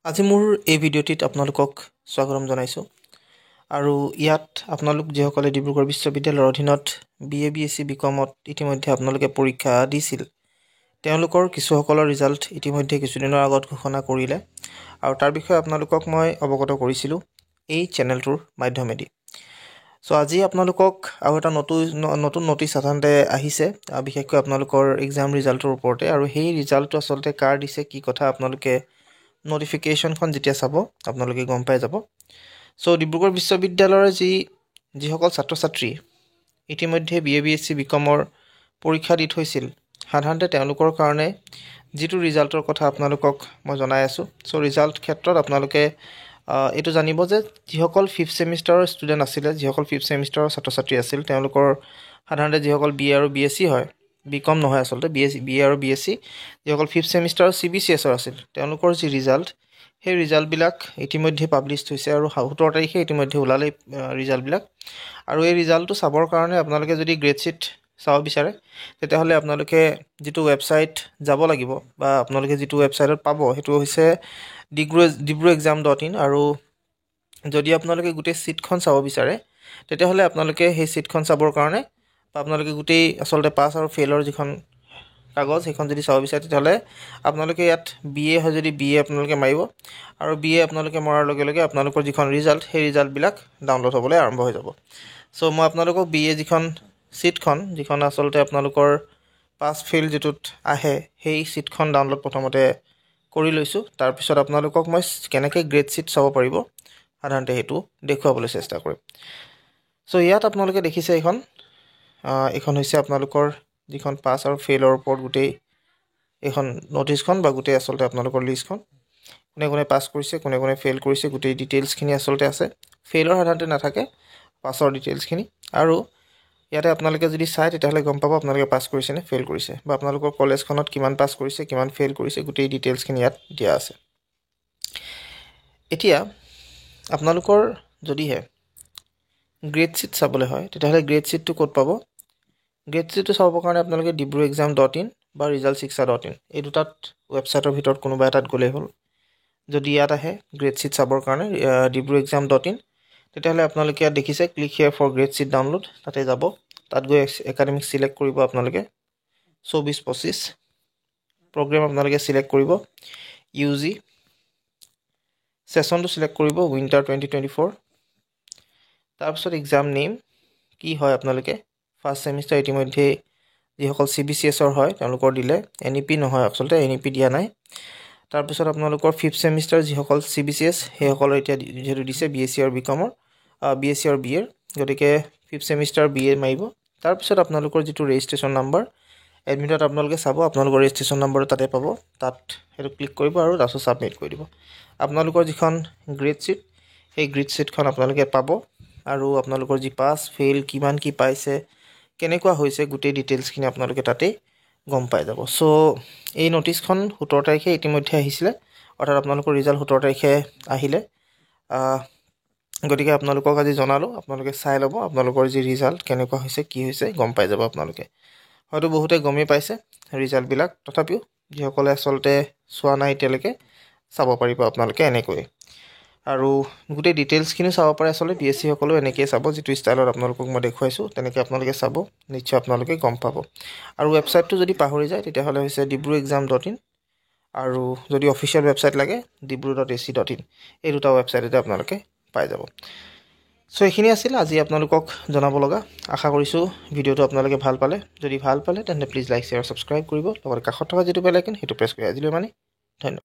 আজি মোৰ এই ভিডিঅ'টিত আপোনালোকক স্বাগতম জনাইছোঁ আৰু ইয়াত আপোনালোক যিসকলে ডিব্ৰুগড় বিশ্ববিদ্যালয়ৰ অধীনত BA BSc বিকমত ইতিমধ্যে আপোনালোকে পৰীক্ষা দিছিল তেওঁলোকৰ কিছুসকলৰ ৰিজাল্ট ইতিমধ্যে কিছুদিনৰ আগত ঘোষণা কৰিলে আৰু তাৰ বিষয়ে আপোনালোকক মই অৱগত কৰিছিলোঁ এই চেনেলটোৰ মাধ্যমেদি সো আজি আপোনালোকক আৰু এটা নতুন নটিচ সাধাৰণতে আহিছে বিশেষকৈ আপোনালোকৰ এক্সাম ৰিজাল্টৰ ওপৰতে আৰু সেই ৰিজাল্টটো আসলতে কাৰ দিছে কি কথা আপোনালোকে নোটিফিকেশনখন যেতিয়া চাব আপোনালোকে গম পাই যাব সো ডিব্ৰুগড় বিশ্ববিদ্যালয়ৰ যিসকল ছাত্ৰ ছাত্ৰী ইতিমধ্যে BA BSc বিকমৰ পৰীক্ষা দি থৈছিল সাধাৰণতে তেওঁলোকৰ কাৰণে যিটো ৰিজাল্টৰ কথা আপোনালোকক মই জনাই আছো সো ৰিজাল্ট ক্ষেত্ৰত আপোনালোকে এটো জানিব যে যিসকল 5th সেমিষ্টাৰৰ ষ্টুডেন্ট আছিল যিসকল 5th সেমিষ্টাৰৰ ছাত্ৰ ছাত্ৰী আছিল তেওঁলোকৰ সাধাৰণতে যিসকল BA আৰু BSc হয় বিকম নহয় আসলতে BA আৰু BSc যিসকল 5th সেমিষ্টাৰৰ CBCS আছিল তেওঁলোকৰ যি ৰিজাল্ট সেই ৰিজাল্ট বিলাক ইতিমধ্যে পাবলিশ হৈছে আৰু 17 তাৰিখে ইতিমধ্যে ওলালে ৰিজাল্ট বিলাক আৰু এই ৰিজাল্টটো চাবৰ কাৰণে আপোনালোকে যদি গ্ৰেড শীট চাব বিচাৰে তেতিয়াহলে আপোনালোকে যেটো ওয়েবসাইট যাব লাগিব বা আপোনালোকে যেটো ওয়েবসাইটত পাব হেতু হৈছে dibruexam.in আৰু যদি আপোনালোকে গুটে শীটখন চাব বিচাৰে তেতিয়াহলে আপোনালোকে সেই শীটখন চাবৰ কাৰণে আপোনালোকে গুটেই আসলতে পাস আৰু ফেইলৰ যিখন কাগজ সেইখন যদি চাব বিচাৰে তেতিয়াহলে আপোনালোকে ইয়াত BA হয় যদি BA আপোনালোকে মাৰিব আৰু BA আপোনালোকে মৰাৰ লগে লগে আপোনালোকৰ যিখন ৰিজাল্ট সেই ৰিজাল্ট বিলাক ডাউনলোড হ'বলৈ আৰম্ভ হৈ যাব সো মই আপোনালোকক BA যিখন শীটখন যিখন আসলতে আপোনালোকৰ পাস ফেইল যেটোত আহে সেই শীটখন ডাউনলোড প্ৰথমতে কৰি লৈছো তাৰ পিছত আপোনালোকক মই কেনেকৈ গ্ৰেড শীট চাব পাৰিব সাধাৰণতে হেতু দেখুৱাবলৈ চেষ্টা কৰিম সো ইয়াত আপোনালোকে দেখিছে এখন হৈছে আপোনালোকৰ যিখন পাস আৰু ফেইলৰ ওপৰত গুটেই এখন নোটিছখন বা গুটেই আসলতে আপোনালোকৰ লিষ্টখন কোনে কোনে পাস কৰিছে কোনে কোনে ফেইল কৰিছে গুটেই ডিটেইলছ খিনি আসলতে আছে ফেইলৰ সাধাৰণতে নাথাকে পাসৰ ডিটেইলছ খিনি আৰু ইয়াতে আপোনালোকে যদি চাই তেতিয়াহলে গম পাব আপোনালোকে পাস কৰিছে নে ফেইল কৰিছে বা আপোনালোকৰ কলেজখনত কিমান পাস কৰিছে কিমান ফেইল কৰিছে গুটেই ডিটেইলছ খিনি ইয়াত দিয়া আছে এতিয়া আপোনালোকৰ যদিহে গ্ৰেড শীট চাবলৈ হয় তেতিয়াহলে গ্ৰেড শীটটো ক'ত পাব গ্ৰেড শীটটো চাবৰ কাৰণে আপোনালোকে dibruexam.in বা resultsixa.in এই দুটাত ওয়েবসাইটৰ ভিতৰত কোনোবা এটাত গলে হ'ল যদি ইয়াত আহে গ্ৰেড শীট চাবৰ কাৰণে dibruexam.in তেতিয়াহলে আপোনালোকে ইয়াত দেখিছে click here for grade sheet download তাতে যাব তাত গৈ একাডেমিক সিলেক্ট কৰিব আপোনালোকে 24-25 প্ৰগ্ৰাম আপোনালোকে সিলেক্ট কৰিব UG সেশনটো সিলেক্ট কৰিব উইন্টাৰ 2024 তাৰ পিছত এক্সাম নেম কি হয় আপোনালোকে ফাৰ্স্ট সেমিষ্টাৰ ইতিমধ্যে যিসকল CBCS হয় তেওঁলোকৰ দিলে NEP নহয় আসলতে NEP দিয়া নাই তাৰ পিছত আপোনালোকৰ 5th সেমিষ্টাৰ যিসকল CBCS হেসকলৰ এতিয়া যেটো দিছে BSc আৰু বিকমৰ BSc আৰু BA গতিকে 5th সেমিষ্টাৰ BA মাৰিব তাৰ পিছত আপোনালোকৰ যেটো ৰেজিষ্ট্ৰেচন নম্বৰ এডমিটত আপোনালোকে চাব আপোনালোকৰ ৰেজিষ্ট্ৰেচন নম্বৰ তাতে পাব তাত হেতু ক্লিক কৰিব আৰু তাছত সাবমিট কৰি দিব আপোনালোকৰ যিখন গ্ৰেড শীট এই গ্ৰেড শীটখন আপোনালোকে পাব আৰু আপোনালোকৰ যি পাস ফেইল কিমান কি পাইছে কেনেকুৱা হৈছে গুটেই ডিটেইলছ খিনি আপোনালোকে তাতে গম পাই যাব সো এই নোটিছখন 17 তাৰিখে ইতিমধ্যে আহিছিল অৰ্থাৎ আপোনালোকৰ ৰিজাল্ট 17 তাৰিখে আহিলে গতিকে আপোনালোকক আজি জনালো আপোনালোকে চাই লব আপোনালোকৰ যি ৰিজাল্ট কেনেকুৱা হৈছে কি হৈছে গম পাই যাব আপোনালোকে হয়তো বহুতে গমে পাইছে ৰিজাল্ট বিলাক তথাপিও যিসকলে আসলতে চোৱা নাই তেলকে চাব পাৰিব আপোনালোকে এনেকৈ আৰু গুটেই ডিটেইলছ খিনি চাব পাৰে আসলে BSc সকলো এনেকৈ চাব যেটো ষ্টাইলত আপোনালোকক মই দেখুৱাইছো তেনেকৈ আপোনালোকে চাব নিশ্চয় আপোনালোকে গম পাব আৰু ওয়েবসাইটটো যদি পাহৰি যায় তেতিয়াহলে হৈছে dibruexam.in আৰু যদি অফিচিয়েল ওয়েবসাইট লাগে dibru.ac.in এই দুটা ওয়েবসাইটতে আপোনালোকে পাই যাব সো এখিনি আছিল আজি আপোনালোকক জনাব লগা আশা কৰিছো ভিডিওটো আপোনালোকে ভাল পালে যদি ভাল পালে তেন্তে প্লিজ লাইক শেয়াৰ সাবস্ক্ৰাইব কৰিব লগতে কাষত থকা যেটো বেল আইকন হেতু প্ৰেছ কৰি আজিলৈ মানে ধন্যবাদ